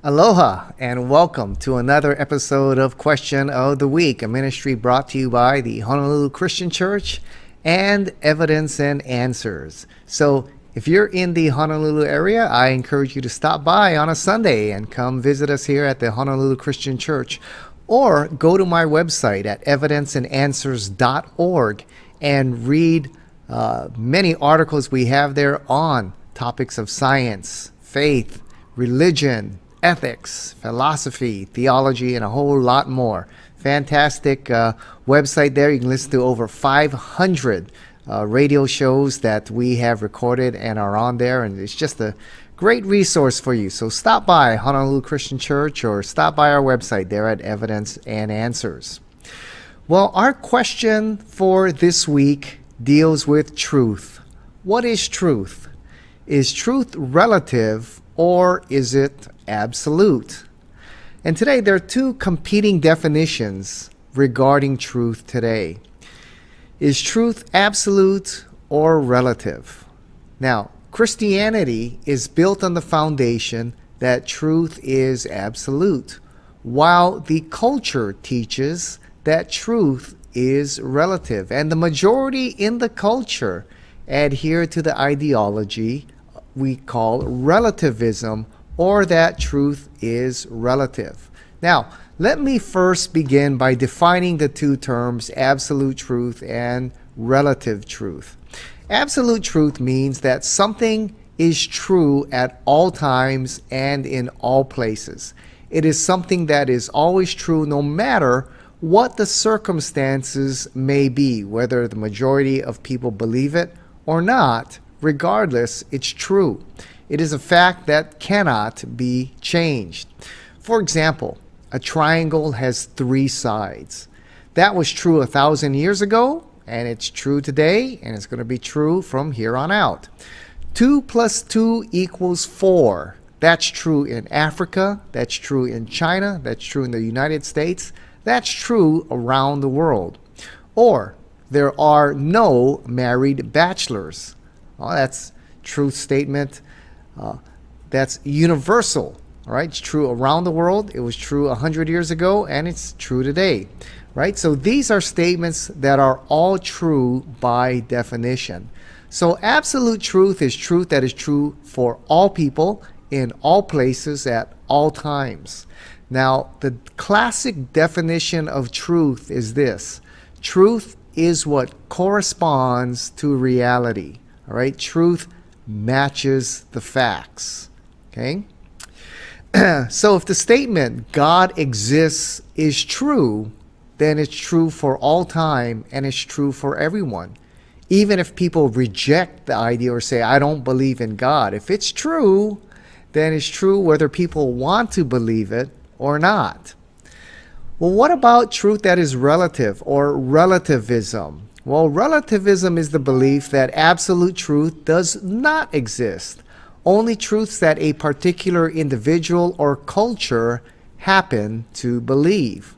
Aloha and welcome to another episode of Question of the Week, a ministry brought to you by the Honolulu Christian Church and Evidence and Answers. So if you're in the Honolulu area, I encourage you to stop by on a Sunday and come visit us here at the Honolulu Christian Church, or go to my website at evidenceandanswers.org and read many articles we have there on topics of science, faith, religion, ethics, philosophy, theology, and a whole lot more. Fantastic website there. You can listen to over 500 radio shows that we have recorded and are on there, and it's just a great resource for you. So stop by Honolulu Christian Church or stop by our website there at Evidence and Answers. Well, our question for this week deals with truth. What is truth? Is truth relative or is it absolute? And today there are two competing definitions regarding truth today. Is truth absolute or relative? Now, Christianity is built on the foundation that truth is absolute, while the culture teaches that truth is relative. And the majority in the culture adhere to the ideology we call relativism, or that truth is relative. Now, let me first begin by defining the two terms absolute truth and relative truth. Absolute truth means that something is true at all times and in all places. It is something that is always true no matter what the circumstances may be, whether the majority of people believe it or not. Regardless, it's true. It is a fact that cannot be changed. For example, a triangle has three sides. That was true 1,000 years ago, and it's true today, and it's going to be true from here on out. 2 plus 2 equals 4. That's true in Africa. That's true in China. That's true in the United States. That's true around the world. Or, there are no married bachelors. Well, that's truth statement. That's universal. All right, it's true around the world. It was true 100 years ago, and it's true today. Right? So these are statements that are all true by definition. So absolute truth is truth that is true for all people in all places at all times. Now, the classic definition of truth is this: truth is what corresponds to reality. All right, truth matches the facts. Okay? So if the statement God exists is true, then it's true for all time and it's true for everyone. Even if people reject the idea or say, I don't believe in God, if it's true, then it's true whether people want to believe it or not. Well, what about truth that is relative or relativism? Well, relativism is the belief that absolute truth does not exist. Only truths that a particular individual or culture happen to believe.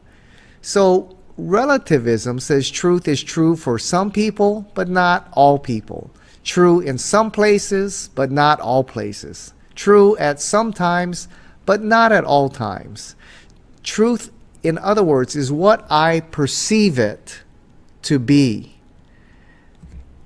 So, relativism says truth is true for some people, but not all people. True in some places, but not all places. True at some times, but not at all times. Truth, in other words, is what I perceive it to be.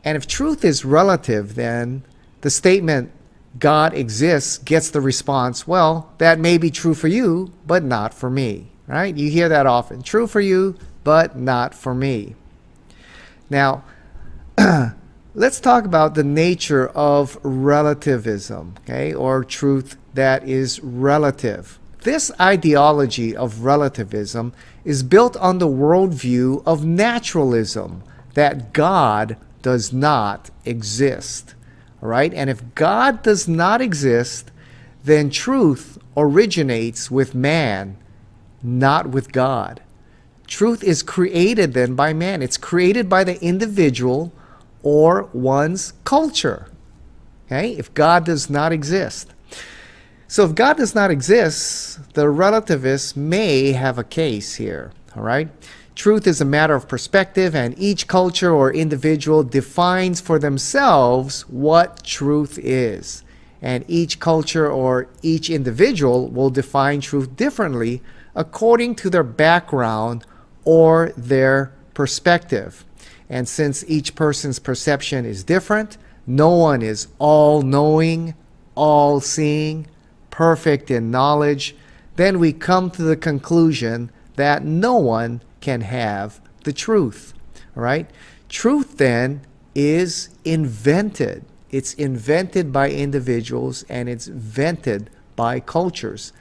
And if truth is relative, then the statement God exists gets the response, well, that may be true for you, but not for me. Right? You hear that often. True for you, but not for me. Now, let's talk about the nature of relativism, okay, or truth that is relative. This ideology of relativism is built on the worldview of naturalism, that God does not exist. All right? And if God does not exist, then truth originates with man, not with God. Truth is created then by man. It's created by the individual or one's culture. Okay? If God does not exist. So if God does not exist, the relativists may have a case here. All right? Truth is a matter of perspective, and each culture or individual defines for themselves what truth is. And each culture or each individual will define truth differently according to their background or their perspective. And since each person's perception is different, no one is all-knowing, all-seeing, perfect in knowledge, then we come to the conclusion that no one can have the truth. All right? Truth then is invented. It's invented by individuals and it's invented by cultures.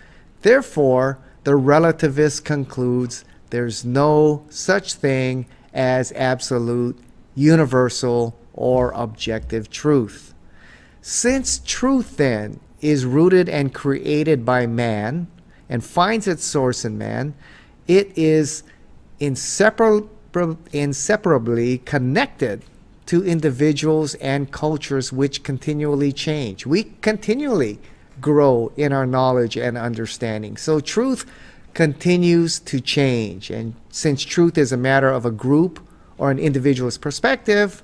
Therefore, the relativist concludes there's no such thing as absolute, universal, or objective truth. Since truth then is rooted and created by man and finds its source in man, it is inseparably connected to individuals and cultures which continually change. We continually grow in our knowledge and understanding. So truth continues to change. And since truth is a matter of a group or an individual's perspective,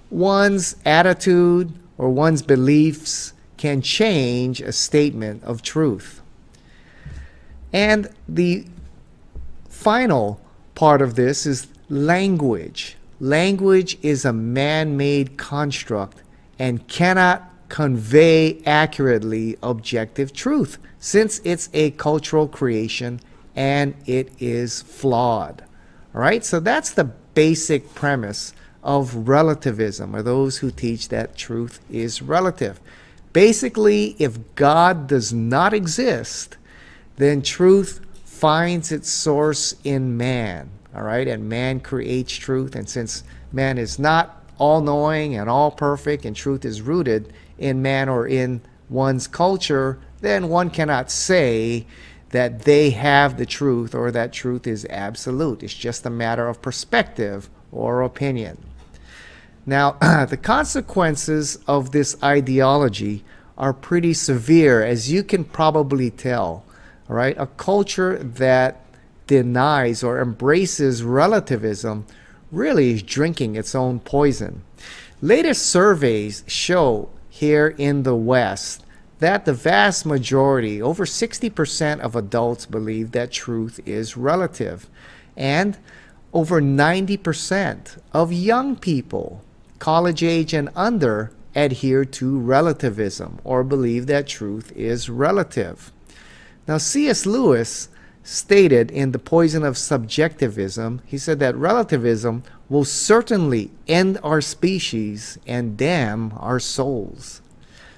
one's attitude or one's beliefs can change a statement of truth. And the final part of this is language. Language is a man-made construct and cannot convey accurately objective truth since it's a cultural creation and it is flawed. All right, so that's the basic premise of relativism, or those who teach that truth is relative. Basically, if God does not exist, then truth finds its source in man. All right, and man creates truth, and since man is not all-knowing and all-perfect, and truth is rooted in man or in one's culture, then one cannot say that they have the truth or that truth is absolute. It's just a matter of perspective or opinion. Now, the consequences of this ideology are pretty severe, as you can probably tell. All right, a culture that denies or embraces relativism really is drinking its own poison. Latest surveys show here in the West that the vast majority, over 60% of adults, believe that truth is relative. And over 90% of young people, college age and under, adhere to relativism or believe that truth is relative. Now, C.S. Lewis stated in The Poison of Subjectivism, he said that relativism will certainly end our species and damn our souls.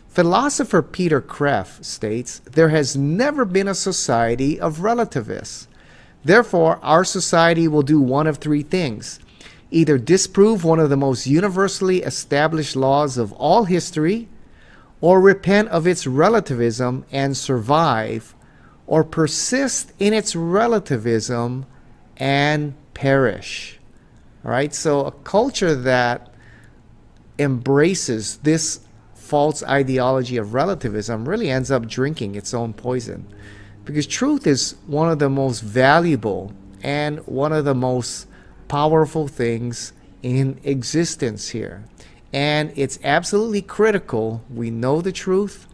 Philosopher Peter Kreeft states, there has never been a society of relativists. Therefore, our society will do one of three things. Either disprove one of the most universally established laws of all history, or repent of its relativism and survive, or persist in its relativism and perish. All right, so a culture that embraces this false ideology of relativism really ends up drinking its own poison, because truth is one of the most valuable and one of the most powerful things in existence here. And it's absolutely critical we know the truth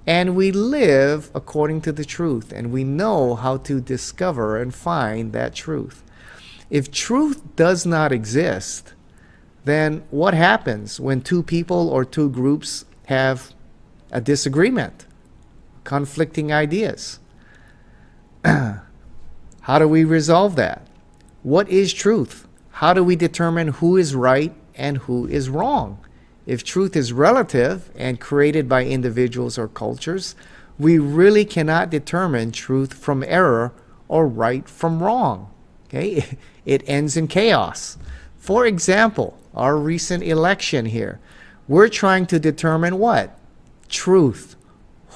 and we live according to the truth, and we know how to discover and find that truth. If truth does not exist, then what happens when two people or two groups have a disagreement, conflicting ideas? How do we resolve that? What is truth? How do we determine who is right and who is wrong? If truth is relative and created by individuals or cultures, we really cannot determine truth from error or right from wrong. Okay? It ends in chaos. For example, our recent election here, we're trying to determine what? Truth.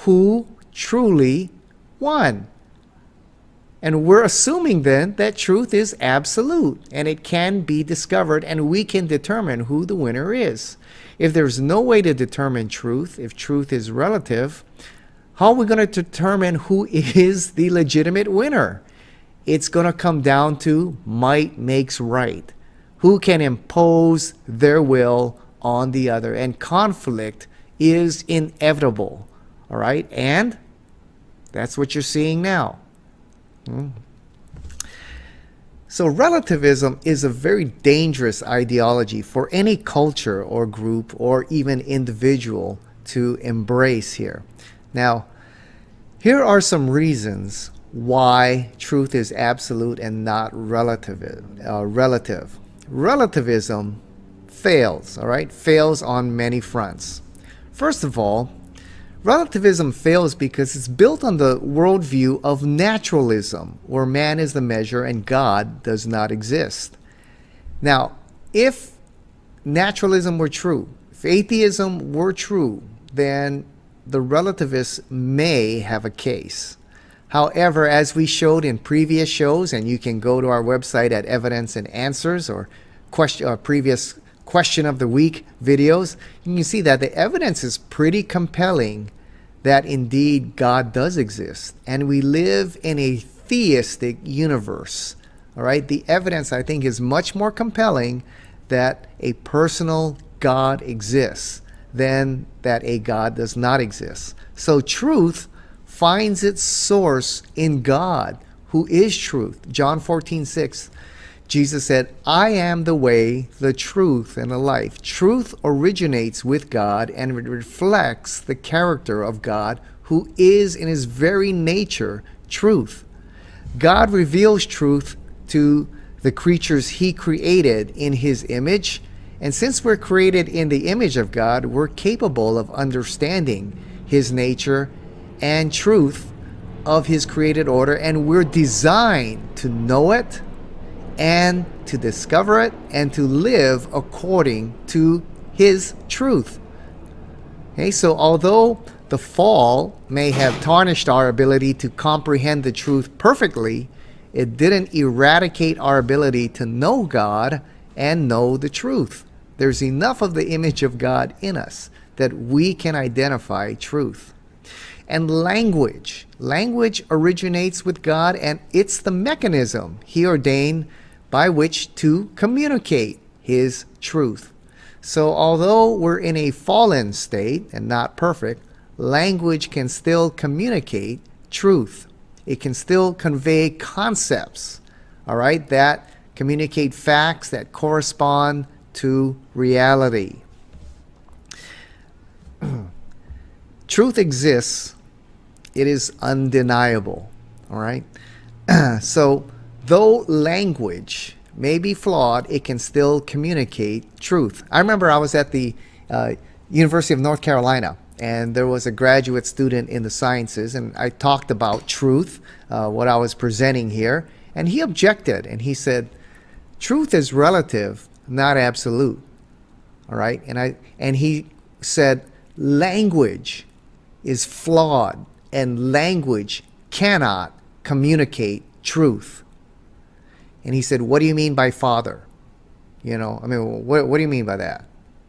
Who truly won? And we're assuming then that truth is absolute and it can be discovered and we can determine who the winner is. If there's no way to determine truth, if truth is relative, how are we going to determine who is the legitimate winner? It's going to come down to might makes right. Who can impose their will on the other? And conflict is inevitable All right? And that's what you're seeing now. So relativism is a very dangerous ideology for any culture or group or even individual to embrace here. Now, here are some reasons why truth is absolute and not relative. Relativism fails, all right? Fails on many fronts. First of all, relativism fails because it's built on the worldview of naturalism, where man is the measure and God does not exist. Now, if naturalism were true, if atheism were true, then the relativists may have a case. However, as we showed in previous shows, and you can go to our website at Evidence and Answers or previous Question of the Week videos, you can see that the evidence is pretty compelling that indeed God does exist. And we live in a theistic universe. All right? The evidence, I think, is much more compelling that a personal God exists than that a God does not exist. So truth finds its source in God, who is truth. John 14:6, Jesus said, I am the way, the truth, and the life. Truth originates with God and reflects the character of God, who is in his very nature truth. God reveals truth to the creatures he created in his image. And since we're created in the image of God, we're capable of understanding his nature and truth of his created order, and we're designed to know it and to discover it and to live according to his truth. Okay, so although the fall may have tarnished our ability to comprehend the truth perfectly, it didn't eradicate our ability to know God and know the truth. There's enough of the image of God in us that we can identify truth. And language originates with God, and it's the mechanism he ordained by which to communicate his truth. So although we're in a fallen state and not perfect, language can still communicate truth. It can still convey concepts, all right, that communicate facts that correspond to reality. Truth exists. It is undeniable, all right? So though language may be flawed, it can still communicate truth. I remember I was at the University of North Carolina, and there was a graduate student in the sciences, and I talked about truth, what I was presenting here, and he objected, and he said, truth is relative, not absolute, all right? And he said, language is flawed, and language cannot communicate truth. And he said, what do you mean by father? You know, I mean, what do you mean by that?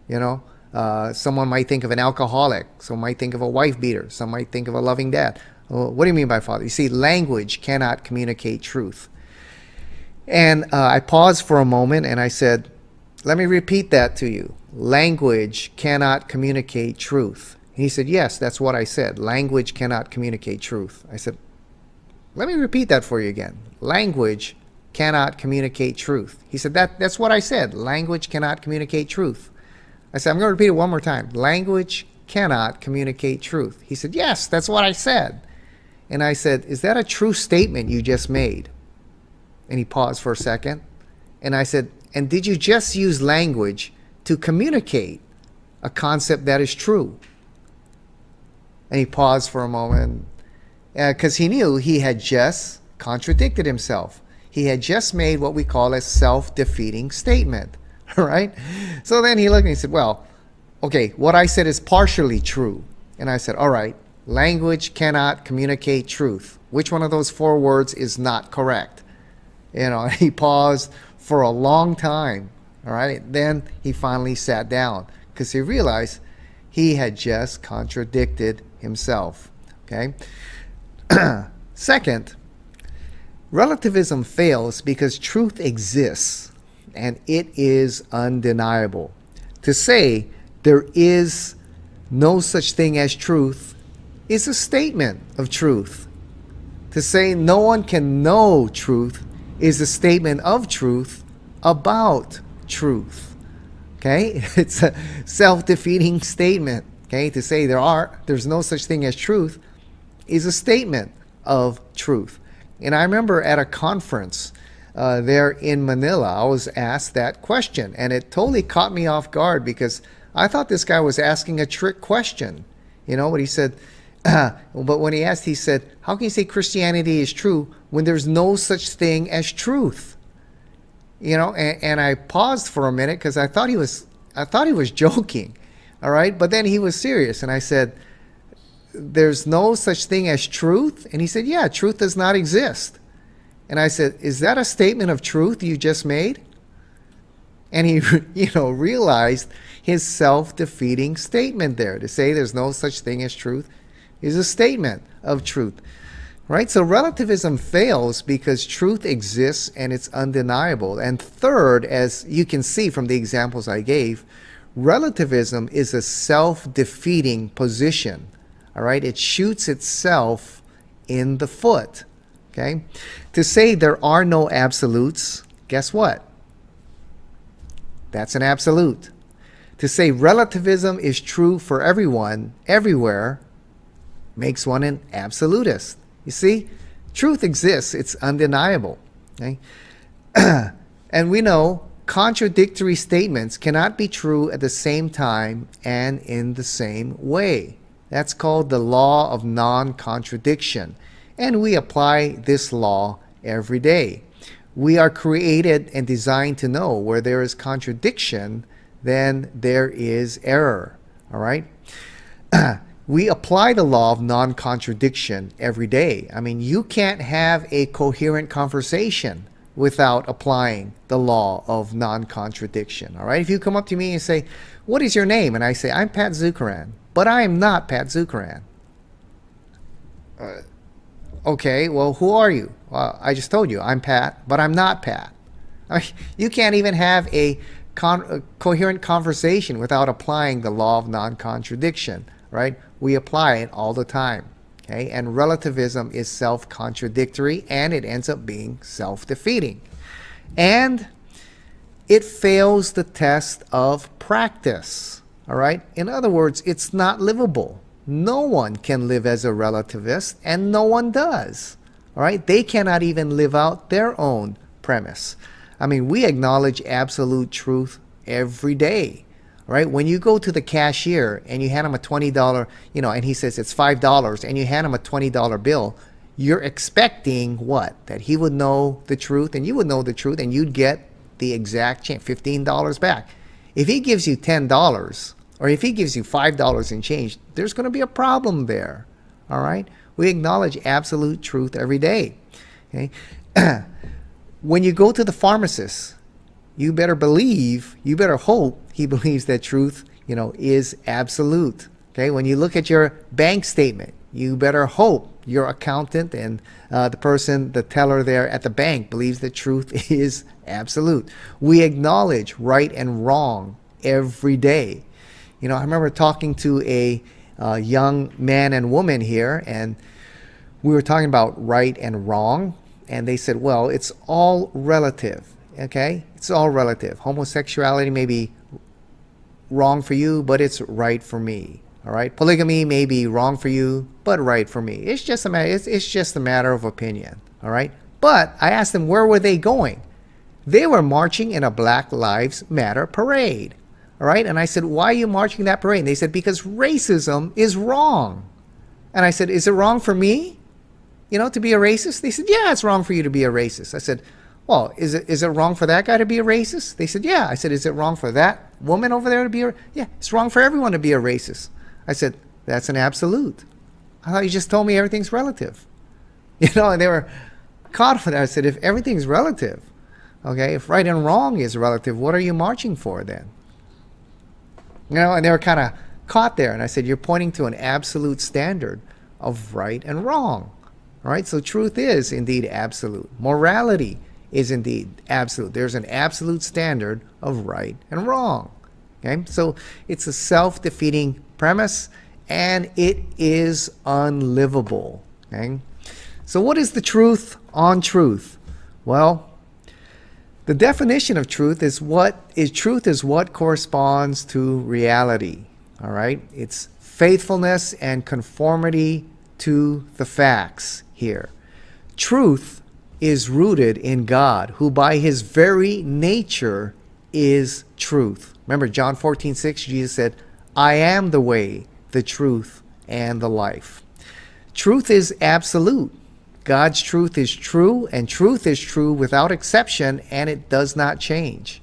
You know, someone might think of an alcoholic. Some might think of a wife beater. Some might think of a loving dad. Well, what do you mean by father? You see, language cannot communicate truth. And I paused for a moment and I said, let me repeat that to you. Language cannot communicate truth. And he said, yes, that's what I said. Language cannot communicate truth. I said, let me repeat that for you again. Language cannot communicate truth. He said, that's what I said. Language cannot communicate truth. I said, I'm going to repeat it one more time. Language cannot communicate truth. He said, yes, that's what I said. And I said, is that a true statement you just made? And he paused for a second. And I said, and did you just use language to communicate a concept that is true? And he paused for a moment because he knew he had just contradicted himself. He had just made what we call a self-defeating statement, right? So then he looked and he said, well, okay, what I said is partially true. And I said, all right, language cannot communicate truth. Which one of those four words is not correct? You know, he paused for a long time, all right? Then he finally sat down because he realized he had just contradicted himself, okay? Second, relativism fails because truth exists and it is undeniable. To say there is no such thing as truth is a statement of truth. To say no one can know truth is a statement of truth about truth. Okay? It's a self-defeating statement. Okay? To say there's no such thing as truth is a statement of truth. And I remember at a conference there in Manila, I was asked that question, and it totally caught me off guard because I thought this guy was asking a trick question. You know what he said? But when he asked, he said, how can you say Christianity is true when there's no such thing as truth? You know, and I paused for a minute because I thought he was joking. All right, but then he was serious, and I said, there's no such thing as truth? And he said, yeah, truth does not exist. And I said, is that a statement of truth you just made? And he, realized his self-defeating statement there. To say there's no such thing as truth is a statement of truth. Right? So relativism fails because truth exists and it's undeniable. And third, as you can see from the examples I gave, relativism is a self-defeating position. All right? It shoots itself in the foot. Okay? To say there are no absolutes, guess what? That's an absolute. To say relativism is true for everyone, everywhere, makes one an absolutist. You see, truth exists. It's undeniable. Okay? And we know contradictory statements cannot be true at the same time and in the same way. That's called the law of non-contradiction. And we apply this law every day. We are created and designed to know where there is contradiction, then there is error. All right? We apply the law of non-contradiction every day. I mean, you can't have a coherent conversation without applying the law of non-contradiction. All right? If you come up to me and say, what is your name? And I say, I'm Pat Zukeran. But I am not Pat Zukeran. Okay, well, who are you? Well, I just told you, I'm Pat, but I'm not Pat. I mean, you can't even have a coherent conversation without applying the law of non-contradiction, right? We apply it all the time, okay? And relativism is self-contradictory, and it ends up being self-defeating. And it fails the test of practice, all right? In other words, it's not livable. No one can live as a relativist, and no one does. All right? They cannot even live out their own premise. I mean, we acknowledge absolute truth every day. All right? When you go to the cashier and you hand him a $20, and he says it's $5, and you hand him a $20 bill, you're expecting what? That he would know the truth, and you would know the truth, and you'd get the exact change, $15 back. If he gives you $10, or if he gives you $5 in change, there's going to be a problem there. All right? We acknowledge absolute truth every day. Okay? When you go to the pharmacist, you better hope he believes that truth, is absolute. Okay? When you look at your bank statement, you better hope your accountant and the teller there at the bank believes that truth is absolute. We acknowledge right and wrong every day. I remember talking to a young man and woman here, and we were talking about right and wrong, and they said, well, it's all relative, okay? It's all relative. Homosexuality may be wrong for you, but it's right for me, all right? Polygamy may be wrong for you, but right for me. It's just a matter of opinion, all right? But I asked them, where were they going? They were marching in a Black Lives Matter parade. All right? And I said, why are you marching that parade? And they said, because racism is wrong. And I said, is it wrong for me, to be a racist? They said, yeah, it's wrong for you to be a racist. I said, well, is it wrong for that guy to be a racist? They said, yeah. I said, is it wrong for that woman over there to be yeah, it's wrong for everyone to be a racist. I said, that's an absolute. I thought you just told me everything's relative. And they were confident. I said, if everything's relative, okay, if right and wrong is relative, what are you marching for then? And they were kind of caught there. And I said, you're pointing to an absolute standard of right and wrong. All right? So truth is indeed absolute. Morality is indeed absolute. There's an absolute standard of right and wrong. Okay? So it's a self-defeating premise, and it is unlivable. Okay? So what is the truth on truth? Well, the definition of truth is what corresponds to reality. All right? It's faithfulness and conformity to the facts here. Truth is rooted in God, who by his very nature is truth. Remember John 14:6, Jesus said, I am the way, the truth, and the life. Truth is absolute. God's truth is true, and truth is true without exception, and it does not change.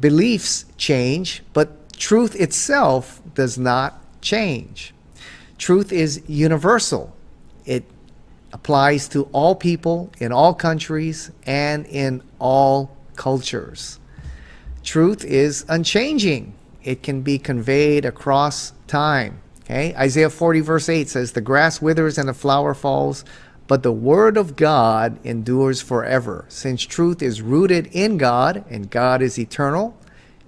Beliefs change, but truth itself does not change. Truth is universal. It applies to all people in all countries and in all cultures. Truth is unchanging. It can be conveyed across time. Okay? Isaiah 40 verse 8 says, the grass withers and the flower falls, but the word of God endures forever. Since truth is rooted in God and God is eternal,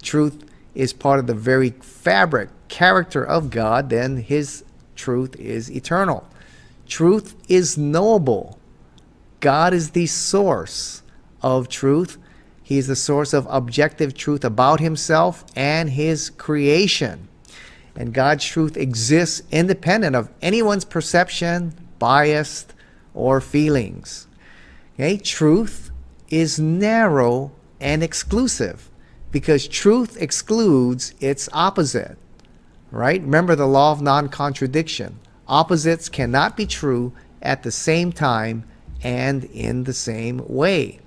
truth is part of the very fabric, character of God, then his truth is eternal. Truth is knowable. God is the source of truth. He is the source of objective truth about himself and his creation. And God's truth exists independent of anyone's perception, bias, or feelings. Okay? Truth is narrow and exclusive because truth excludes its opposite. Right? Remember the law of non-contradiction. Opposites cannot be true at the same time and in the same way.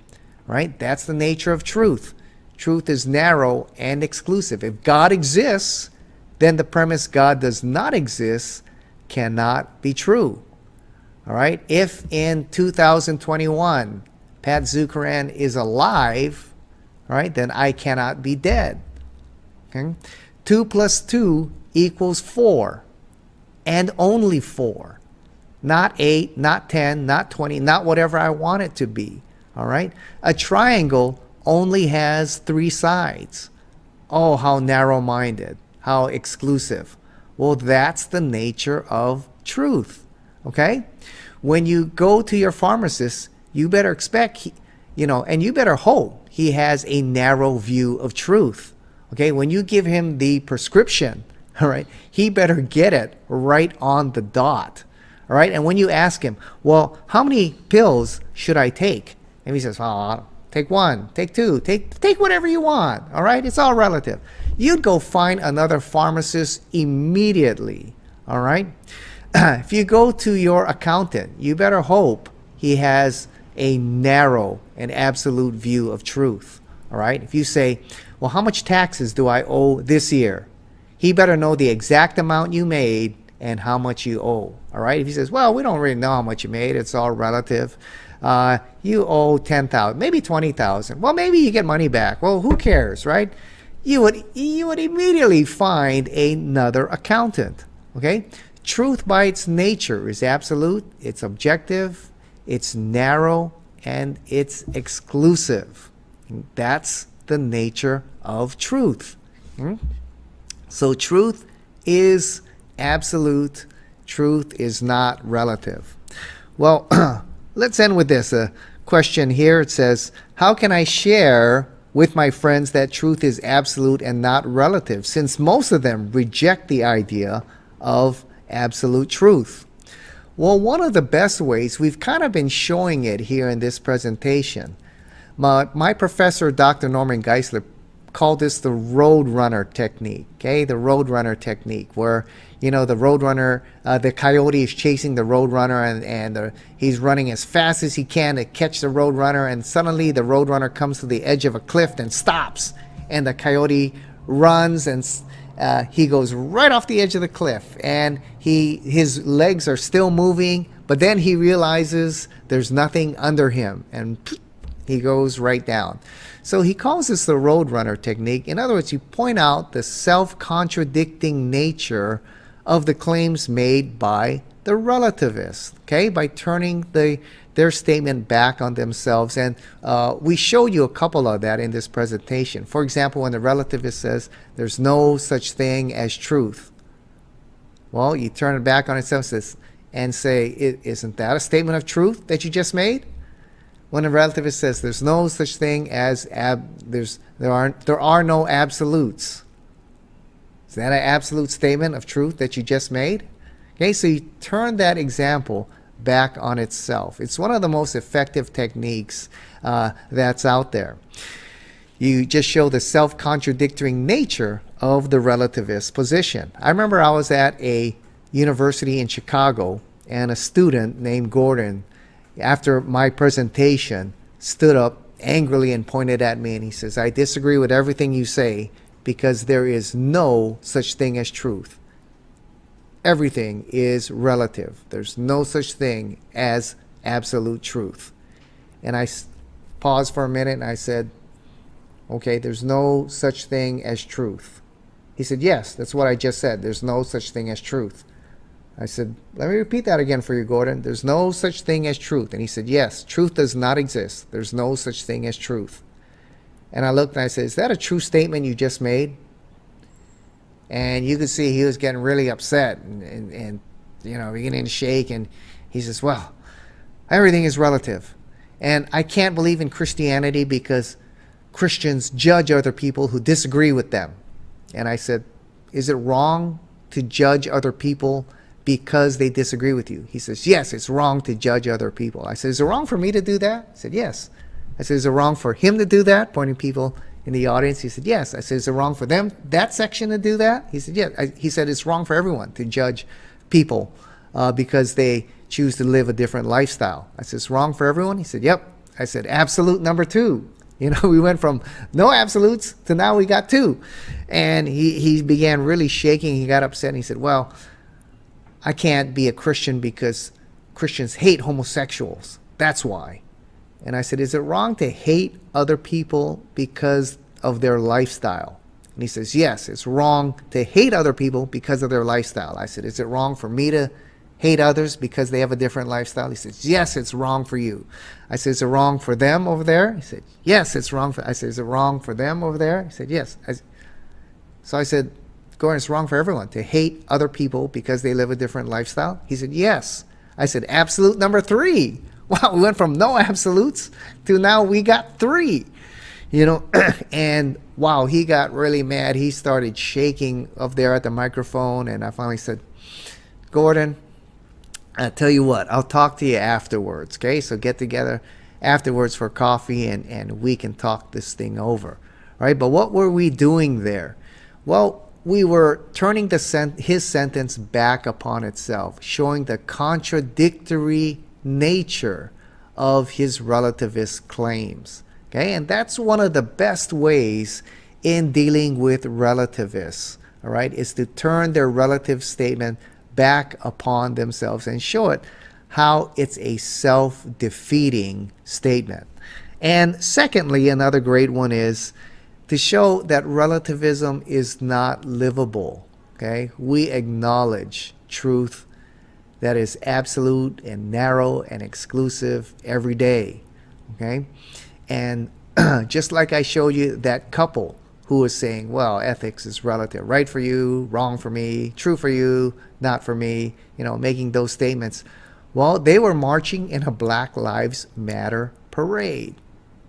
Right? That's the nature of truth. Truth is narrow and exclusive. If God exists, then the premise God does not exist cannot be true. All right? If in 2021 Pat Zukeran is alive, right, then I cannot be dead. Okay? 2 plus 2 equals 4. And only 4. Not 8, not 10, not 20, not whatever I want it to be. All right? A triangle only has 3 sides. Oh, how narrow-minded, how exclusive. Well, that's the nature of truth. Okay? When you go to your pharmacist, you better expect, and you better hope he has a narrow view of truth. Okay? When you give him the prescription, all right, he better get it right on the dot. All right? And when you ask him, well, how many pills should I take? And he says, oh, take 1, take 2, take whatever you want. All right? It's all relative. You'd go find another pharmacist immediately. All right? If you go to your accountant, you better hope he has a narrow and absolute view of truth. All right? If you say, well, how much taxes do I owe this year? He better know the exact amount you made and how much you owe. All right? If he says, well, we don't really know how much you made. It's all relative. You owe $10,000, maybe $20,000. Well, maybe you get money back. Well, who cares, right? You would immediately find another accountant. Okay? Truth by its nature is absolute, it's objective, it's narrow, and it's exclusive. That's the nature of truth. So truth is absolute. Truth is not relative. Well, let's end with this. A question here. It says, how can I share with my friends that truth is absolute and not relative, since most of them reject the idea of absolute truth? Well, one of the best ways, we've kind of been showing it here in this presentation. My professor, Dr. Norman Geisler, called this the Roadrunner technique. Okay, the Roadrunner technique, where the Roadrunner, the coyote is chasing the Roadrunner, and he's running as fast as he can to catch the Roadrunner, and suddenly the Roadrunner comes to the edge of a cliff and stops, and the coyote runs, and he goes right off the edge of the cliff, and his legs are still moving, but then he realizes there's nothing under him, and he goes right down. So he calls this the Roadrunner technique. In other words, you point out the self-contradicting nature of the claims made by the relativists, okay, by turning their statement back on themselves. And we show you a couple of that in this presentation. For example, when the relativist says there's no such thing as truth, Well, you turn it back on itself and say, isn't that a statement of truth that you just made? When a relativist says there's no such thing as there are no absolutes. Is that an absolute statement of truth that you just made? Okay, so you turn that example back on itself. It's one of the most effective techniques that's out there. You just show the self-contradictory nature of the relativist position. I remember I was at a university in Chicago, and a student named Gordon, after my presentation, stood up angrily and pointed at me, and he says, I disagree with everything you say because there is no such thing as truth. Everything is relative. There's no such thing as absolute truth. And I paused for a minute and I said, okay, there's no such thing as truth. He said, yes, that's what I just said. There's no such thing as truth. I said, let me repeat that again for you, Gordon. There's no such thing as truth. And he said, yes, truth does not exist. There's no such thing as truth. And I looked and I said, is that a true statement you just made? And you could see he was getting really upset and beginning to shake. And he says, well, everything is relative. And I can't believe in Christianity because Christians judge other people who disagree with them. And I said, is it wrong to judge other people because they disagree with you? He says, yes, it's wrong to judge other people. I said, is it wrong for me to do that? He said, yes. I said, is it wrong for him to do that? Pointing people in the audience. He said, yes. I said, is it wrong for them, that section, to do that? He said, yes. He said, it's wrong for everyone to judge people because they choose to live a different lifestyle. I said, it's wrong for everyone? He said, yep. I said, absolute number 2. We went from no absolutes to now we got 2. And he began really shaking. He got upset and he said, well, I can't be a Christian because Christians hate homosexuals. That's why. And I said, is it wrong to hate other people because of their lifestyle? And he says, yes, it's wrong to hate other people because of their lifestyle. I said, is it wrong for me to hate others because they have a different lifestyle? He says, yes, it's wrong for you. I said, is it wrong for them over there? He said, yes, it's wrong for. I said, is it wrong for them over there? He said, yes. So I said, Gordon, it's wrong for everyone to hate other people because they live a different lifestyle? He said, yes. I said, absolute number 3. Wow, we went from no absolutes to now we got 3. And wow, he got really mad. He started shaking up there at the microphone, and I finally said, Gordon, I tell you what, I'll talk to you afterwards, okay? So get together afterwards for coffee, and we can talk this thing over, right? But what were we doing there? Well, we were turning his sentence back upon itself, showing the contradictory nature of his relativist claims, okay? And that's one of the best ways in dealing with relativists, all right, is to turn their relative statement back upon themselves and show it how it's a self-defeating statement. And secondly, another great one is to show that relativism is not livable. Okay, we acknowledge truth that is absolute and narrow and exclusive every day. Okay, and just like I showed you that couple who was saying, well, ethics is relative, right for you, wrong for me, true for you, not for me, making those statements. Well, they were marching in a Black Lives Matter parade.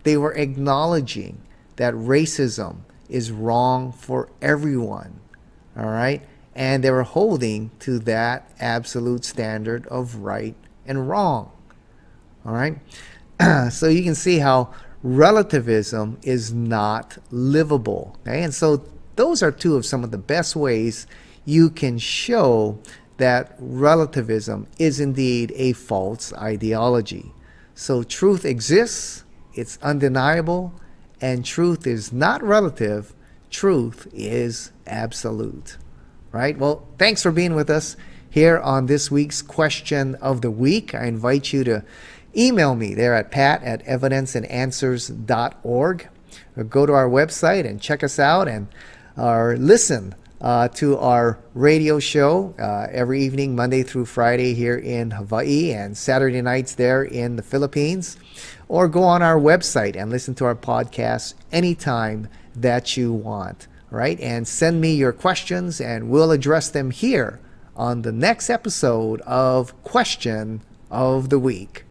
They were acknowledging that racism is wrong for everyone, all right? And they were holding to that absolute standard of right and wrong, all right? So you can see how relativism is not livable, okay? And so those are 2 of some of the best ways you can show that relativism is indeed a false ideology. So truth exists, it's undeniable, and truth is not relative, truth is absolute, right? Well, thanks for being with us here on this week's Question of the Week. I invite you to email me there at pat@evidenceandanswers.org, or go to our website and check us out, and listen to our radio show every evening, Monday through Friday here in Hawaii, and Saturday nights there in the Philippines. Or go on our website and listen to our podcasts anytime that you want, right? And send me your questions, and we'll address them here on the next episode of Question of the Week.